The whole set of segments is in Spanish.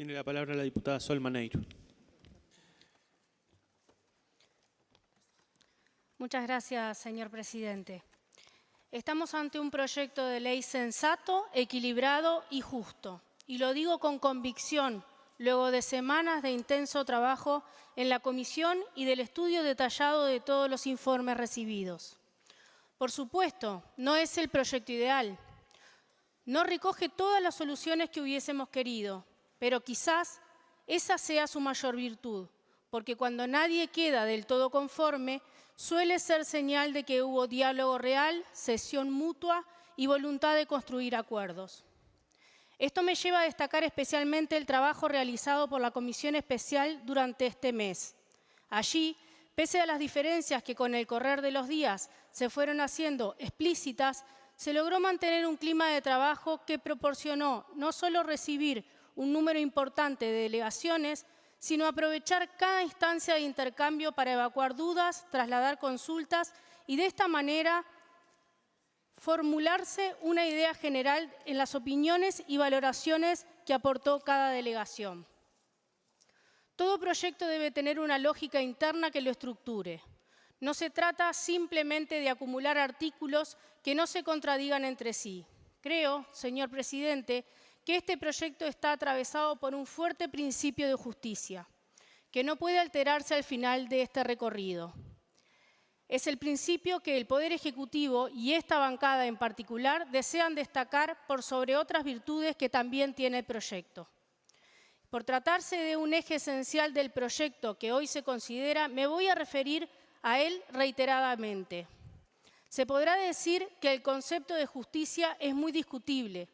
Tiene la palabra la diputada Sol Maneiro. Muchas gracias, señor presidente. Estamos ante un proyecto de ley sensato, equilibrado y justo. Y lo digo con convicción, luego de semanas de intenso trabajo en la comisión y del estudio detallado de todos los informes recibidos. Por supuesto, no es el proyecto ideal. No recoge todas las soluciones que hubiésemos querido, pero quizás esa sea su mayor virtud, porque cuando nadie queda del todo conforme, suele ser señal de que hubo diálogo real, cesión mutua y voluntad de construir acuerdos. Esto me lleva a destacar especialmente el trabajo realizado por la Comisión Especial durante este mes. Allí, pese a las diferencias que con el correr de los días se fueron haciendo explícitas, se logró mantener un clima de trabajo que proporcionó no solo recibir un número importante de delegaciones, sino aprovechar cada instancia de intercambio para evacuar dudas, trasladar consultas y de esta manera formularse una idea general en las opiniones y valoraciones que aportó cada delegación. Todo proyecto debe tener una lógica interna que lo estructure. No se trata simplemente de acumular artículos que no se contradigan entre sí. Creo, señor presidente, que este proyecto está atravesado por un fuerte principio de justicia, que no puede alterarse al final de este recorrido. Es el principio que el Poder Ejecutivo y esta bancada en particular desean destacar por sobre otras virtudes que también tiene el proyecto. Por tratarse de un eje esencial del proyecto que hoy se considera, me voy a referir a él reiteradamente. Se podrá decir que el concepto de justicia es muy discutible,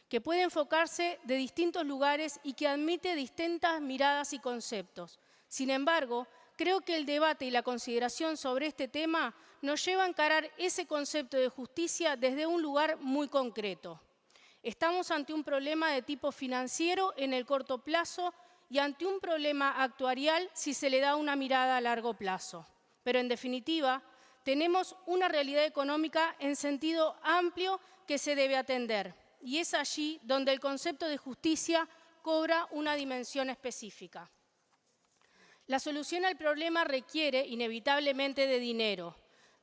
que puede enfocarse de distintos lugares y que admite distintas miradas y conceptos. Sin embargo, creo que el debate y la consideración sobre este tema nos lleva a encarar ese concepto de justicia desde un lugar muy concreto. Estamos ante un problema de tipo financiero en el corto plazo y ante un problema actuarial si se le da una mirada a largo plazo. Pero en definitiva, tenemos una realidad económica en sentido amplio que se debe atender. Y es allí donde el concepto de justicia cobra una dimensión específica. La solución al problema requiere inevitablemente de dinero.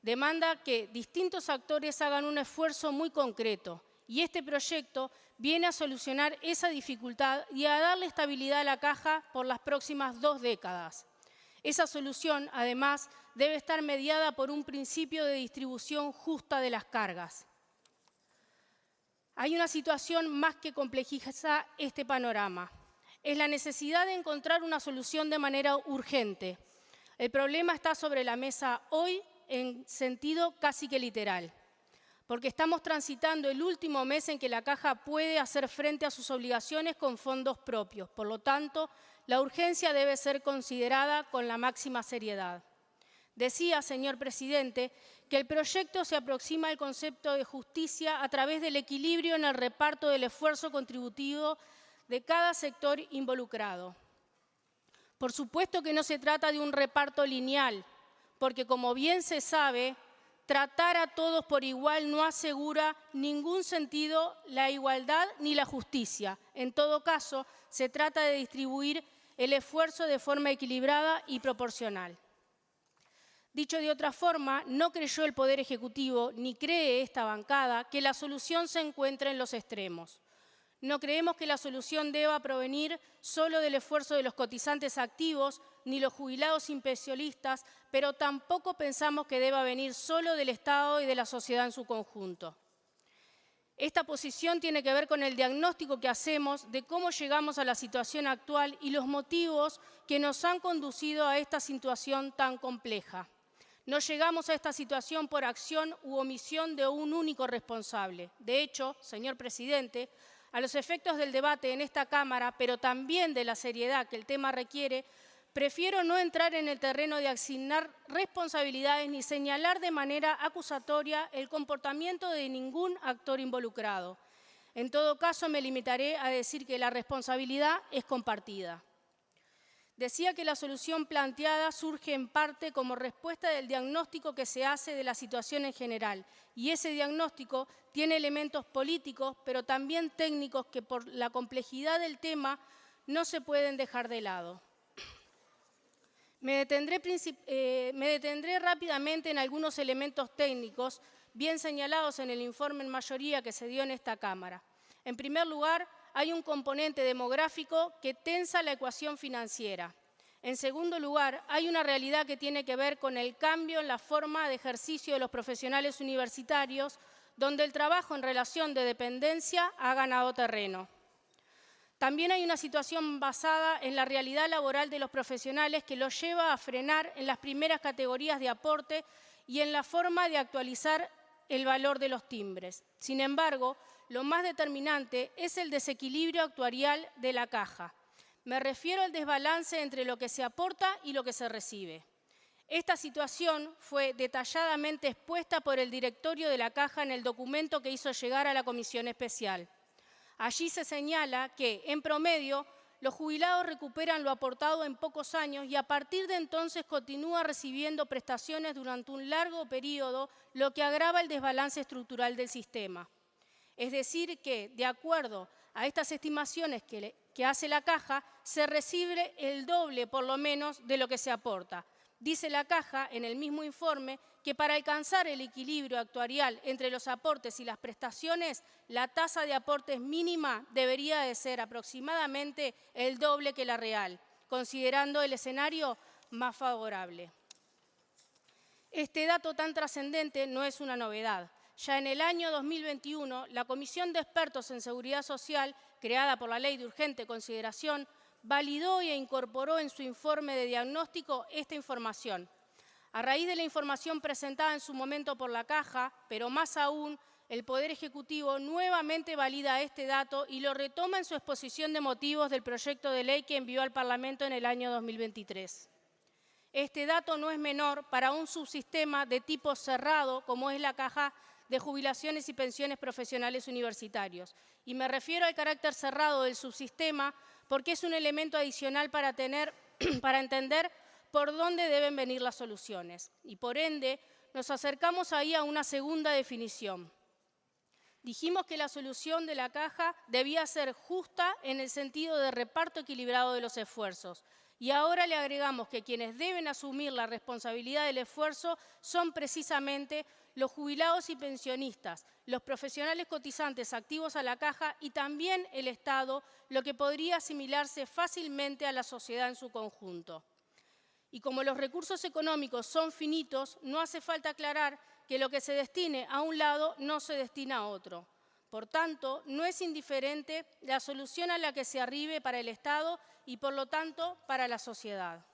Demanda que distintos actores hagan un esfuerzo muy concreto. Y este proyecto viene a solucionar esa dificultad y a darle estabilidad a la caja por las próximas 2 décadas. Esa solución, además, debe estar mediada por un principio de distribución justa de las cargas. Hay una situación más que complejiza este panorama. Es la necesidad de encontrar una solución de manera urgente. El problema está sobre la mesa hoy en sentido casi que literal, porque estamos transitando el último mes en que la Caja puede hacer frente a sus obligaciones con fondos propios. Por lo tanto, la urgencia debe ser considerada con la máxima seriedad. Decía, señor presidente, que el proyecto se aproxima al concepto de justicia a través del equilibrio en el reparto del esfuerzo contributivo de cada sector involucrado. Por supuesto que no se trata de un reparto lineal, porque como bien se sabe, tratar a todos por igual no asegura ningún sentido la igualdad ni la justicia. En todo caso, se trata de distribuir el esfuerzo de forma equilibrada y proporcional. Dicho de otra forma, no creyó el Poder Ejecutivo, ni cree esta bancada, que la solución se encuentra en los extremos. No creemos que la solución deba provenir solo del esfuerzo de los cotizantes activos ni los jubilados inpensionistas, pero tampoco pensamos que deba venir solo del Estado y de la sociedad en su conjunto. Esta posición tiene que ver con el diagnóstico que hacemos de cómo llegamos a la situación actual y los motivos que nos han conducido a esta situación tan compleja. No llegamos a esta situación por acción u omisión de un único responsable. De hecho, señor presidente, a los efectos del debate en esta Cámara, pero también de la seriedad que el tema requiere, prefiero no entrar en el terreno de asignar responsabilidades ni señalar de manera acusatoria el comportamiento de ningún actor involucrado. En todo caso, me limitaré a decir que la responsabilidad es compartida. Decía que la solución planteada surge en parte como respuesta del diagnóstico que se hace de la situación en general, y ese diagnóstico tiene elementos políticos, pero también técnicos que por la complejidad del tema no se pueden dejar de lado. Me detendré rápidamente en algunos elementos técnicos bien señalados en el informe en mayoría que se dio en esta Cámara. En primer lugar, hay un componente demográfico que tensa la ecuación financiera. En segundo lugar, hay una realidad que tiene que ver con el cambio en la forma de ejercicio de los profesionales universitarios, donde el trabajo en relación de dependencia ha ganado terreno. También hay una situación basada en la realidad laboral de los profesionales que los lleva a frenar en las primeras categorías de aporte y en la forma de actualizar el valor de los timbres. Sin embargo, lo más determinante es el desequilibrio actuarial de la caja. Me refiero al desbalance entre lo que se aporta y lo que se recibe. Esta situación fue detalladamente expuesta por el directorio de la Caja en el documento que hizo llegar a la Comisión Especial. Allí se señala que, en promedio, los jubilados recuperan lo aportado en pocos años y a partir de entonces continúa recibiendo prestaciones durante un largo periodo, lo que agrava el desbalance estructural del sistema. Es decir, que, de acuerdo a estas estimaciones que hace la Caja, se recibe el doble, por lo menos, de lo que se aporta. Dice la Caja, en el mismo informe, que para alcanzar el equilibrio actuarial entre los aportes y las prestaciones, la tasa de aportes mínima debería de ser aproximadamente el doble que la real, considerando el escenario más favorable. Este dato tan trascendente no es una novedad. Ya en el año 2021, la Comisión de Expertos en Seguridad Social, creada por la Ley de Urgente Consideración, validó e incorporó en su informe de diagnóstico esta información. A raíz de la información presentada en su momento por la Caja, pero más aún, el Poder Ejecutivo nuevamente valida este dato y lo retoma en su exposición de motivos del proyecto de ley que envió al Parlamento en el año 2023. Este dato no es menor para un subsistema de tipo cerrado como es la Caja de Jubilaciones y Pensiones Profesionales Universitarios. Y me refiero al carácter cerrado del subsistema porque es un elemento adicional para entender por dónde deben venir las soluciones. Y por ende, nos acercamos ahí a una segunda definición. Dijimos que la solución de la Caja debía ser justa en el sentido de reparto equilibrado de los esfuerzos. Y ahora le agregamos que quienes deben asumir la responsabilidad del esfuerzo son precisamente los jubilados y pensionistas, los profesionales cotizantes activos a la Caja y también el Estado, lo que podría asimilarse fácilmente a la sociedad en su conjunto. Y como los recursos económicos son finitos, no hace falta aclarar que lo que se destine a un lado no se destina a otro. Por tanto, no es indiferente la solución a la que se arribe para el Estado y, por lo tanto, para la sociedad.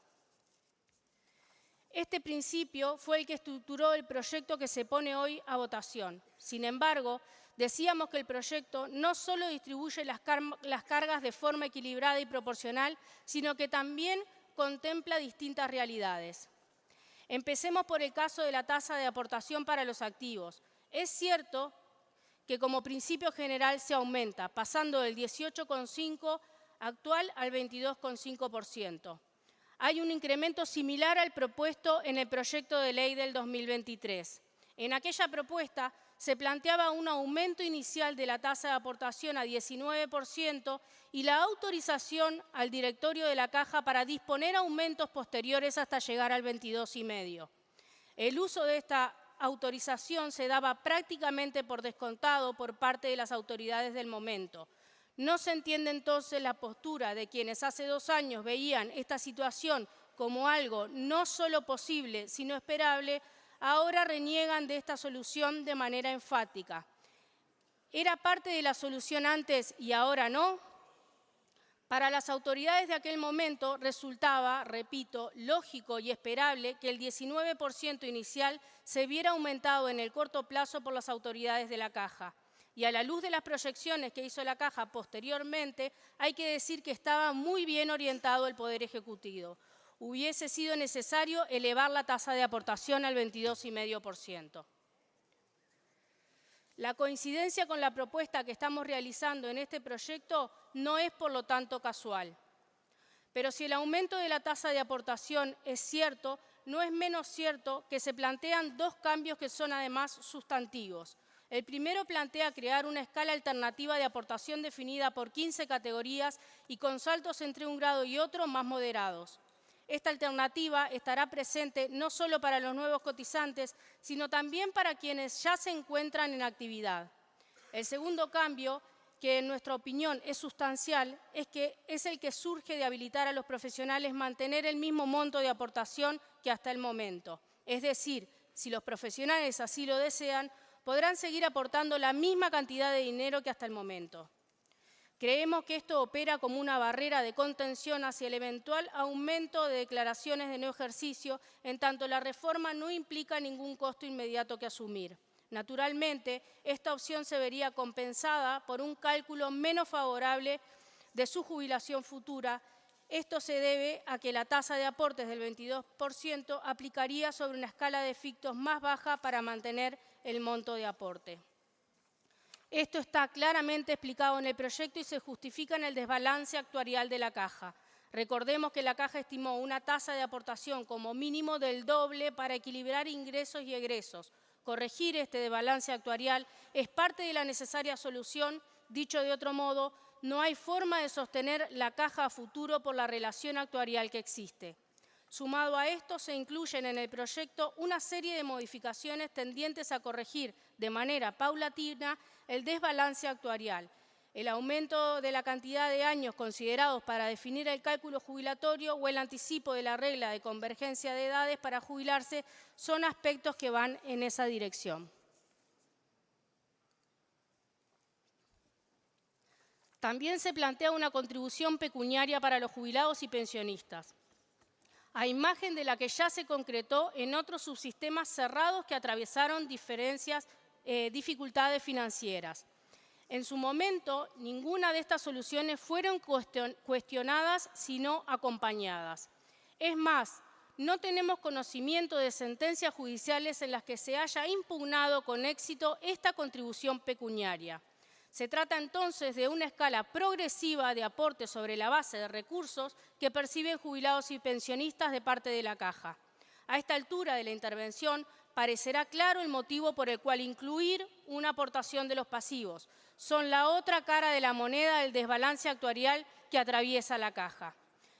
Este principio fue el que estructuró el proyecto que se pone hoy a votación. Sin embargo, decíamos que el proyecto no solo distribuye las cargas de forma equilibrada y proporcional, sino que también contempla distintas realidades. Empecemos por el caso de la tasa de aportación para los activos. Es cierto que como principio general se aumenta, pasando del 18,5% actual al 22,5%. Hay un incremento similar al propuesto en el proyecto de ley del 2023. En aquella propuesta se planteaba un aumento inicial de la tasa de aportación a 19% y la autorización al directorio de la Caja para disponer aumentos posteriores hasta llegar al 22,5%. El uso de esta autorización se daba prácticamente por descontado por parte de las autoridades del momento. No se entiende entonces la postura de quienes hace 2 años veían esta situación como algo no solo posible, sino esperable, ahora reniegan de esta solución de manera enfática. ¿Era parte de la solución antes y ahora no? Para las autoridades de aquel momento resultaba, repito, lógico y esperable que el 19% inicial se viera aumentado en el corto plazo por las autoridades de la Caja. Y a la luz de las proyecciones que hizo la Caja posteriormente, hay que decir que estaba muy bien orientado el Poder Ejecutivo. Hubiese sido necesario elevar la tasa de aportación al 22,5%. La coincidencia con la propuesta que estamos realizando en este proyecto no es, por lo tanto, casual. Pero si el aumento de la tasa de aportación es cierto, no es menos cierto que se plantean 2 cambios que son además sustantivos. El primero plantea crear una escala alternativa de aportación definida por 15 categorías y con saltos entre un grado y otro más moderados. Esta alternativa estará presente no solo para los nuevos cotizantes, sino también para quienes ya se encuentran en actividad. El segundo cambio, que en nuestra opinión es sustancial, es el que surge de habilitar a los profesionales mantener el mismo monto de aportación que hasta el momento. Es decir, si los profesionales así lo desean, podrán seguir aportando la misma cantidad de dinero que hasta el momento. Creemos que esto opera como una barrera de contención hacia el eventual aumento de declaraciones de no ejercicio, en tanto la reforma no implica ningún costo inmediato que asumir. Naturalmente, esta opción se vería compensada por un cálculo menos favorable de su jubilación futura. Esto se debe a que la tasa de aportes del 22% aplicaría sobre una escala de efectos más baja para mantener el monto de aporte. Esto está claramente explicado en el proyecto y se justifica en el desbalance actuarial de la Caja. Recordemos que la Caja estimó una tasa de aportación como mínimo del doble para equilibrar ingresos y egresos. Corregir este desbalance actuarial es parte de la necesaria solución. Dicho de otro modo, no hay forma de sostener la Caja a futuro por la relación actuarial que existe. Sumado a esto, se incluyen en el proyecto una serie de modificaciones tendientes a corregir de manera paulatina el desbalance actuarial. El aumento de la cantidad de años considerados para definir el cálculo jubilatorio o el anticipo de la regla de convergencia de edades para jubilarse son aspectos que van en esa dirección. También se plantea una contribución pecuniaria para los jubilados y pensionistas, a imagen de la que ya se concretó en otros subsistemas cerrados que atravesaron dificultades financieras. En su momento, ninguna de estas soluciones fueron cuestionadas, sino acompañadas. Es más, no tenemos conocimiento de sentencias judiciales en las que se haya impugnado con éxito esta contribución pecuniaria. Se trata entonces de una escala progresiva de aporte sobre la base de recursos que perciben jubilados y pensionistas de parte de la Caja. A esta altura de la intervención parecerá claro el motivo por el cual incluir una aportación de los pasivos. Son la otra cara de la moneda del desbalance actuarial que atraviesa la Caja.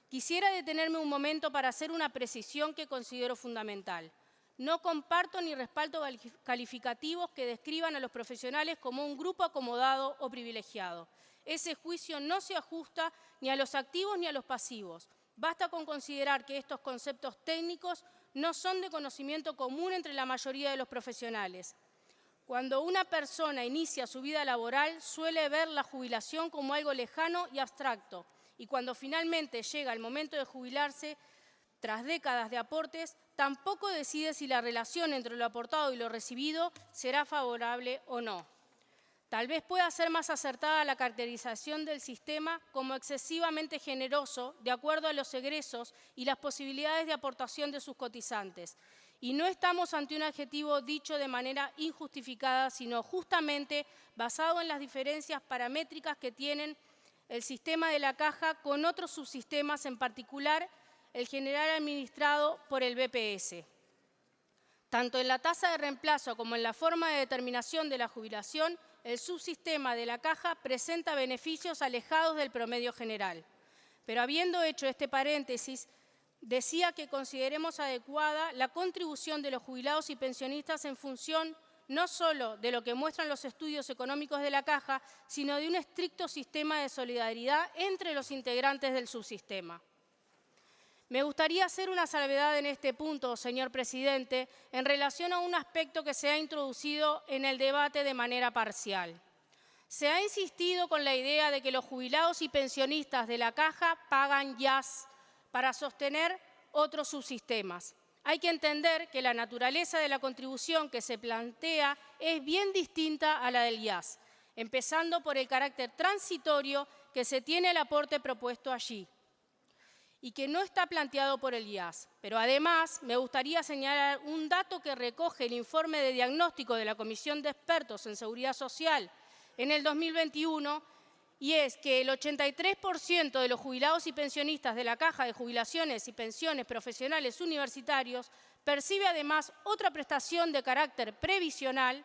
Quisiera detenerme un momento para hacer una precisión que considero fundamental. No comparto ni respaldo calificativos que describan a los profesionales como un grupo acomodado o privilegiado. Ese juicio no se ajusta ni a los activos ni a los pasivos. Basta con considerar que estos conceptos técnicos no son de conocimiento común entre la mayoría de los profesionales. Cuando una persona inicia su vida laboral, suele ver la jubilación como algo lejano y abstracto, y cuando finalmente llega el momento de jubilarse, tras décadas de aportes, tampoco decide si la relación entre lo aportado y lo recibido será favorable o no. Tal vez pueda ser más acertada la caracterización del sistema como excesivamente generoso de acuerdo a los egresos y las posibilidades de aportación de sus cotizantes. Y no estamos ante un adjetivo dicho de manera injustificada, sino justamente basado en las diferencias paramétricas que tienen el sistema de la Caja con otros subsistemas, en particular el general administrado por el BPS. Tanto en la tasa de reemplazo como en la forma de determinación de la jubilación, el subsistema de la Caja presenta beneficios alejados del promedio general. Pero habiendo hecho este paréntesis, decía que consideremos adecuada la contribución de los jubilados y pensionistas en función no solo de lo que muestran los estudios económicos de la Caja, sino de un estricto sistema de solidaridad entre los integrantes del subsistema. Me gustaría hacer una salvedad en este punto, señor presidente, en relación a un aspecto que se ha introducido en el debate de manera parcial. Se ha insistido con la idea de que los jubilados y pensionistas de la Caja pagan IAS para sostener otros subsistemas. Hay que entender que la naturaleza de la contribución que se plantea es bien distinta a la del IAS, empezando por el carácter transitorio que se tiene el aporte propuesto allí y que no está planteado por el IAS. Pero además me gustaría señalar un dato que recoge el informe de diagnóstico de la Comisión de Expertos en Seguridad Social en el 2021, y es que el 83% de los jubilados y pensionistas de la Caja de Jubilaciones y Pensiones Profesionales Universitarios percibe además otra prestación de carácter previsional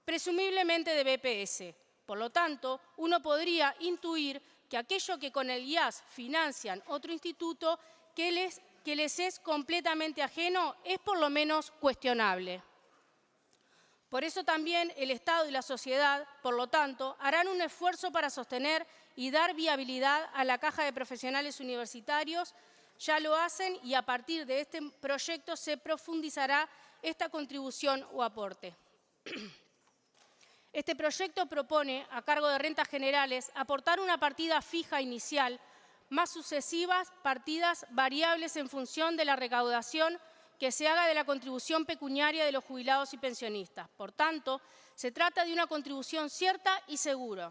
presumiblemente de BPS. Por lo tanto, uno podría intuir que aquello que con el IAS financian otro instituto que les es completamente ajeno es por lo menos cuestionable. Por eso también el Estado y la sociedad, por lo tanto, harán un esfuerzo para sostener y dar viabilidad a la Caja de Profesionales Universitarios. Ya lo hacen y a partir de este proyecto se profundizará esta contribución o aporte. Este proyecto propone, a cargo de Rentas Generales, aportar una partida fija inicial, más sucesivas partidas variables en función de la recaudación que se haga de la contribución pecuniaria de los jubilados y pensionistas. Por tanto, se trata de una contribución cierta y segura.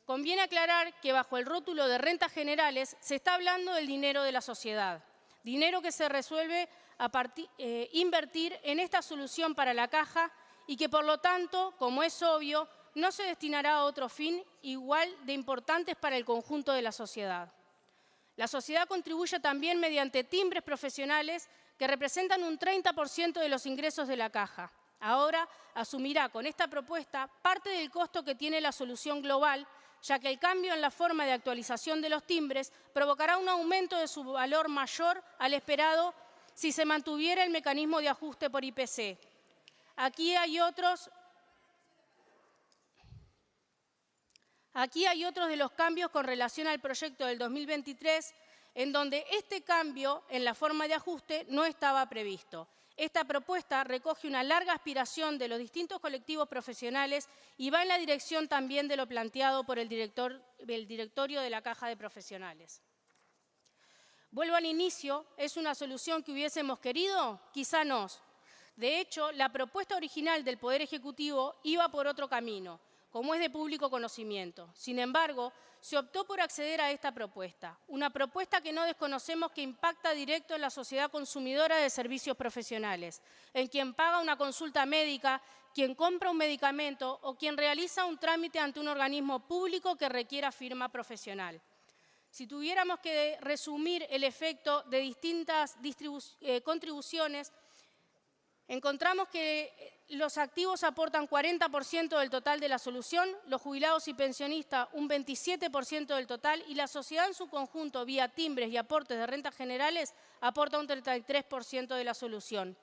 Conviene aclarar que bajo el rótulo de rentas generales se está hablando del dinero de la sociedad, dinero que se resuelve invertir en esta solución para la caja y que, por lo tanto, como es obvio, no se destinará a otro fin igual de importantes para el conjunto de la sociedad. La sociedad contribuye también mediante timbres profesionales que representan un 30% de los ingresos de la caja. Ahora asumirá con esta propuesta parte del costo que tiene la solución global, ya que el cambio en la forma de actualización de los timbres provocará un aumento de su valor mayor al esperado si se mantuviera el mecanismo de ajuste por IPC. Aquí hay otros de los cambios con relación al proyecto del 2023, en donde este cambio en la forma de ajuste no estaba previsto. Esta propuesta recoge una larga aspiración de los distintos colectivos profesionales y va en la dirección también de lo planteado por el directorio de la Caja de Profesionales. Vuelvo al inicio, ¿es una solución que hubiésemos querido? Quizá no. De hecho, la propuesta original del Poder Ejecutivo iba por otro camino, como es de público conocimiento. Sin embargo, se optó por acceder a esta propuesta, una propuesta que no desconocemos que impacta directo en la sociedad consumidora de servicios profesionales, en quien paga una consulta médica, quien compra un medicamento o quien realiza un trámite ante un organismo público que requiera firma profesional. Si tuviéramos que resumir el efecto de distintas contribuciones, encontramos que los activos aportan 40% del total de la solución, los jubilados y pensionistas un 27% del total y la sociedad en su conjunto, vía timbres y aportes de rentas generales, aporta un 33% de la solución.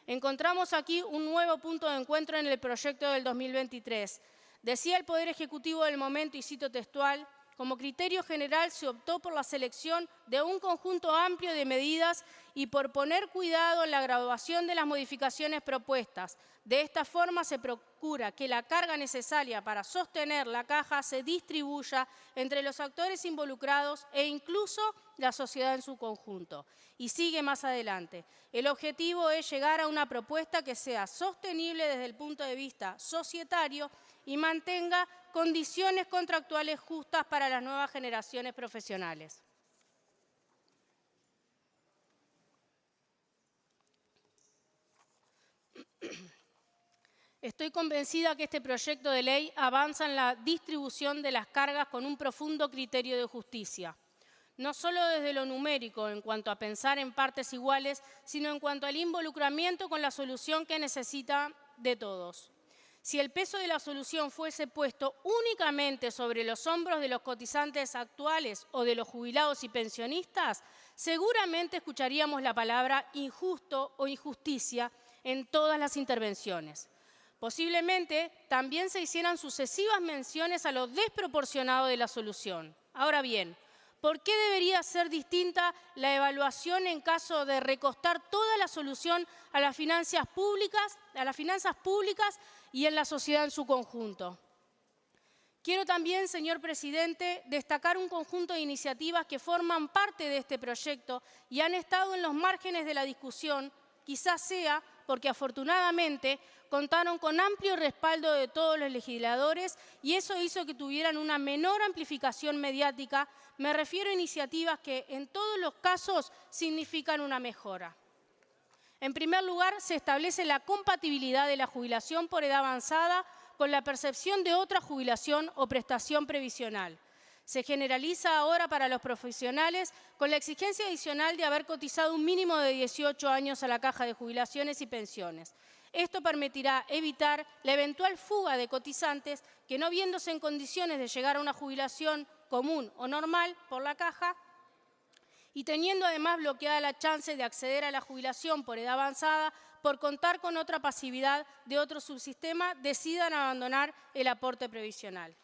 Encontramos aquí un nuevo punto de encuentro en el proyecto del 2023. Decía el Poder Ejecutivo del momento, y cito textual, como criterio general se optó por la selección de un conjunto amplio de medidas y por poner cuidado en la graduación de las modificaciones propuestas. De esta forma se procura que la carga necesaria para sostener la caja se distribuya entre los actores involucrados e incluso la sociedad en su conjunto. Y sigue más adelante. El objetivo es llegar a una propuesta que sea sostenible desde el punto de vista societario y mantenga condiciones contractuales justas para las nuevas generaciones profesionales. Estoy convencida que este proyecto de ley avanza en la distribución de las cargas con un profundo criterio de justicia, no solo desde lo numérico en cuanto a pensar en partes iguales, sino en cuanto al involucramiento con la solución que necesita de todos. Si el peso de la solución fuese puesto únicamente sobre los hombros de los cotizantes actuales o de los jubilados y pensionistas, seguramente escucharíamos la palabra injusto o injusticia en todas las intervenciones. Posiblemente también se hicieran sucesivas menciones a lo desproporcionado de la solución. Ahora bien, ¿por qué debería ser distinta la evaluación en caso de recostar toda la solución a las finanzas públicas y en la sociedad en su conjunto? Quiero también, señor presidente, destacar un conjunto de iniciativas que forman parte de este proyecto y han estado en los márgenes de la discusión, quizás sea porque afortunadamente contaron con amplio respaldo de todos los legisladores y eso hizo que tuvieran una menor amplificación mediática. Me refiero a iniciativas que en todos los casos significan una mejora. En primer lugar, se establece la compatibilidad de la jubilación por edad avanzada con la percepción de otra jubilación o prestación previsional. Se generaliza ahora para los profesionales con la exigencia adicional de haber cotizado un mínimo de 18 años a la Caja de Jubilaciones y Pensiones. Esto permitirá evitar la eventual fuga de cotizantes que, no viéndose en condiciones de llegar a una jubilación común o normal por la Caja, y teniendo además bloqueada la chance de acceder a la jubilación por edad avanzada, por contar con otra pasividad de otro subsistema, decidan abandonar el aporte previsional.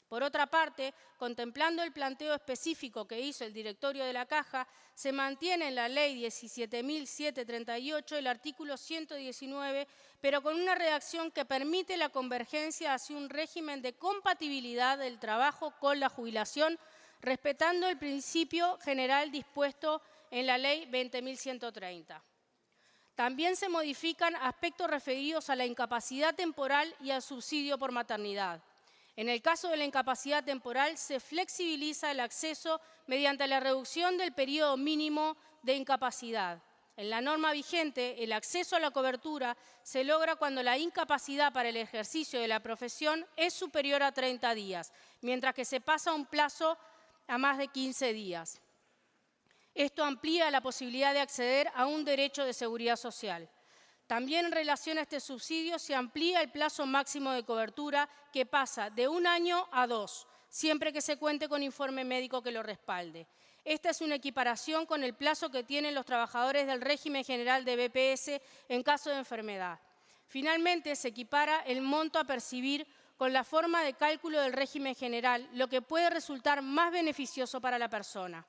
Por otra parte, contemplando el planteo específico que hizo el directorio de la Caja, se mantiene en la Ley 17.738 el artículo 119, pero con una redacción que permite la convergencia hacia un régimen de compatibilidad del trabajo con la jubilación, respetando el principio general dispuesto en la Ley 20.130. También se modifican aspectos referidos a la incapacidad temporal y al subsidio por maternidad. En el caso de la incapacidad temporal, se flexibiliza el acceso mediante la reducción del periodo mínimo de incapacidad. En la norma vigente, el acceso a la cobertura se logra cuando la incapacidad para el ejercicio de la profesión es superior a 30 días, mientras que se pasa un plazo a más de 15 días. Esto amplía la posibilidad de acceder a un derecho de seguridad social. También en relación a este subsidio se amplía el plazo máximo de cobertura, que pasa de 1 año a 2, siempre que se cuente con informe médico que lo respalde. Esta es una equiparación con el plazo que tienen los trabajadores del régimen general de BPS en caso de enfermedad. Finalmente, se equipara el monto a percibir con la forma de cálculo del régimen general, lo que puede resultar más beneficioso para la persona.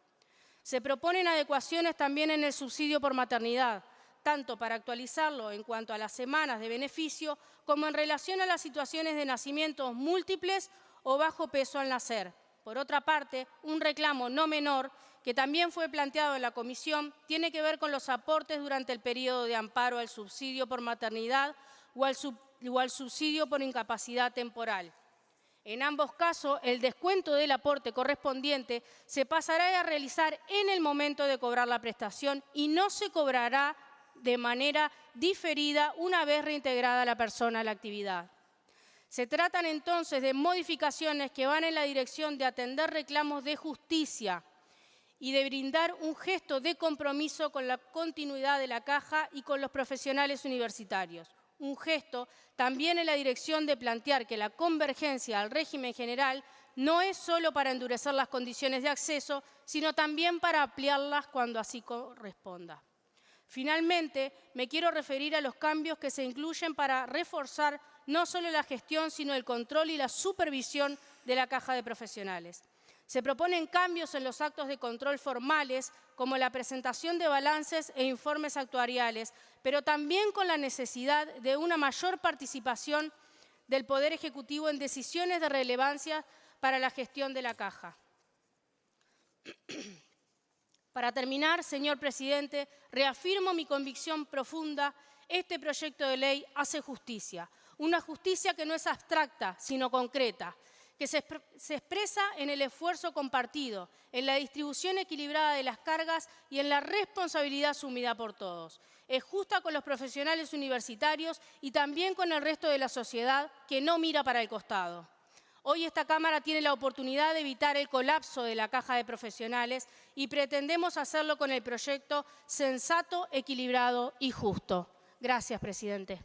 Se proponen adecuaciones también en el subsidio por maternidad, tanto para actualizarlo en cuanto a las semanas de beneficio, como en relación a las situaciones de nacimientos múltiples o bajo peso al nacer. Por otra parte, un reclamo no menor, que también fue planteado en la comisión, tiene que ver con los aportes durante el periodo de amparo al subsidio por maternidad o al subsidio por incapacidad temporal. En ambos casos, el descuento del aporte correspondiente se pasará a realizar en el momento de cobrar la prestación y no se cobrará de manera diferida una vez reintegrada la persona a la actividad. Se tratan entonces de modificaciones que van en la dirección de atender reclamos de justicia y de brindar un gesto de compromiso con la continuidad de la Caja y con los profesionales universitarios. Un gesto también en la dirección de plantear que la convergencia al régimen general no es solo para endurecer las condiciones de acceso, sino también para ampliarlas cuando así corresponda. Finalmente, me quiero referir a los cambios que se incluyen para reforzar no solo la gestión, sino el control y la supervisión de la Caja de Profesionales. Se proponen cambios en los actos de control formales, como la presentación de balances e informes actuariales, pero también con la necesidad de una mayor participación del Poder Ejecutivo en decisiones de relevancia para la gestión de la Caja. Para terminar, señor presidente, reafirmo mi convicción profunda: este proyecto de ley hace justicia, una justicia que no es abstracta, sino concreta, que se expresa en el esfuerzo compartido, en la distribución equilibrada de las cargas y en la responsabilidad asumida por todos. Es justa con los profesionales universitarios y también con el resto de la sociedad, que no mira para el costado. Hoy esta Cámara tiene la oportunidad de evitar el colapso de la Caja de Profesionales y pretendemos hacerlo con el proyecto sensato, equilibrado y justo. Gracias, presidente.